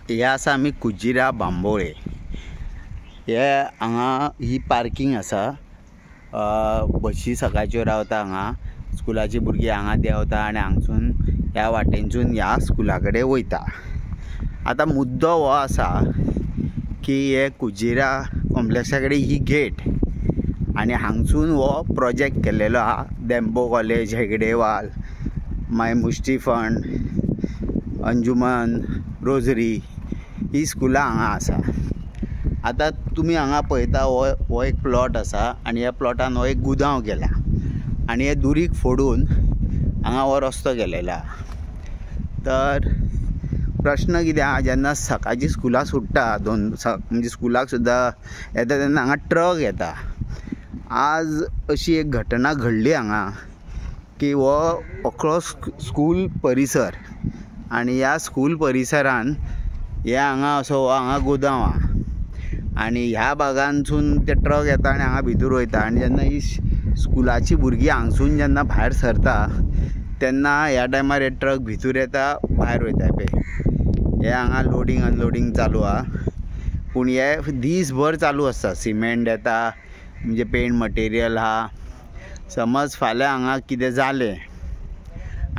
हे आसा आमी कुजिरा बांबोळे. हे हांगा ही पार्किंग आसा. बशी सकाळच्यो रावता हांगा. स्कुलाची भुरगीं हांगा देंवता आनी हांगसून ह्या वाटेनसून ह्या स्कुला कडेन वयता. आतां मुद्दो हो आसा की हे कुजिरा कॉम्प्लेक्सा कडेन ही गेट आनी हांगसून हो प्रोजेक्ट केल्लेलो आहा. डेम्पो कॉलेज, हेगडेवाल, मागीर मुश्टी फंड, अंजुमन, रोजरी ही स्कुलां हांगा आसा. आतां तुमी हांगा पळयता हो एक प्लॉट आसा आनी ह्या प्लॉटान हो एक गुदांव केला आनी हे दुरीक फोडून हांगा हो रस्तो केलेलो आहा. तर प्रश्न कितें आहा, जेन्ना सकाळची स्कुलां सुट्टा म्हणजे स्कुलाक सुद्दां येता तेन्ना हांगा ट्रक येता. आज अशी एक घटना घडली हांगा की हो अख्खो स्कूल परिसर आनी ह्या स्कूल परिसरान हे हांगा असो हो हांगा गोदांव आहा आनी ह्या भागांसून ते ट्रक येता आनी हांगा भितर वयता आनी जेन्ना ही स्कुलाची भुरगीं हांगसून जेन्ना भायर सरता तेन्ना ह्या टायमार हे ट्रक भितर येता, भायर वयता पळय. हे हांगा लोडिंग अनलोडिंग चालू आहा. पूण हे दीसभर चालू आसता. सिमेंट येता म्हणजे पेंट मटेरियल आहा. समज फाल्यां हांगा कितें जालें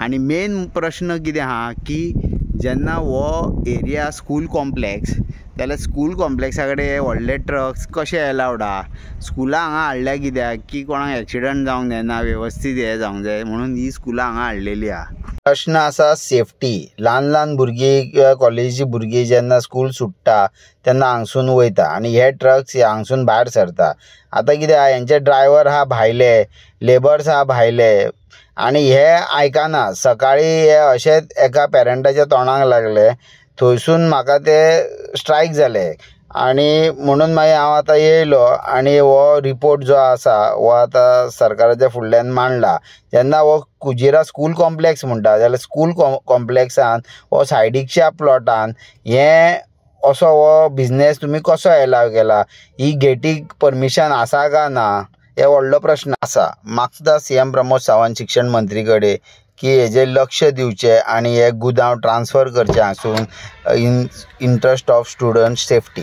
आनी मेन प्रश्न कितें आहा की जेन्ना हो एरिया स्कूल कॉम्प्लेक्स जाल्यार स्कूल कॉम्प्लेक्सा कडेन हे व्हडले ट्रक्स कशे अलावड आहा. स्कुलां हांगा हाडल्या कित्याक की कोणाक एक्सिडंट जावंक जायना, वेवस्थीत हे जावंक जाय म्हणून ही स्कुलां हांगा हाडलेली आहा. प्रश्न आसा सेफ्टी. ल्हान भुरगीं किंवा कॉलेजीची भुरगीं जेन्ना स्कूल सुट्टा तेन्ना हांगसून वयता आनी हे ट्रक्स हांगसून भायर सरता. आतां कितें आहा, हेंचे ड्रायव्हर आहा भायले, लेबर्स आहा भायले आनी हे आयकना. सकाळीं हे अशेंच एका पेरंटाच्या तोंडाक लागले, थंयसून म्हाका ते स्ट्रायक जाले आनी म्हणून मागीर हांव आतां येयलो आनी हो रिपोर्ट जो आसा हो आतां सरकाराच्या फुडल्यान मांडला. जेन्ना हो कुजिरा स्कूल कॉम्प्लेक्स म्हणटा जाल्यार स्कूल कॉम्प्लेक्सान हो सायडीकच्या प्लॉटान हे असो हो बिझनेस तुमी कसो एलाव केला? ही गेटीक परमिशन आसा काय ना हे व्हडलो प्रश्न आसा. मागता CM प्रमोद सावंत शिक्षण मंत्री कडेन की हेजेर लक्ष दिवचें आनी हे गुदांव ट्रान्सफर करचे हांगसून in interest of student safety.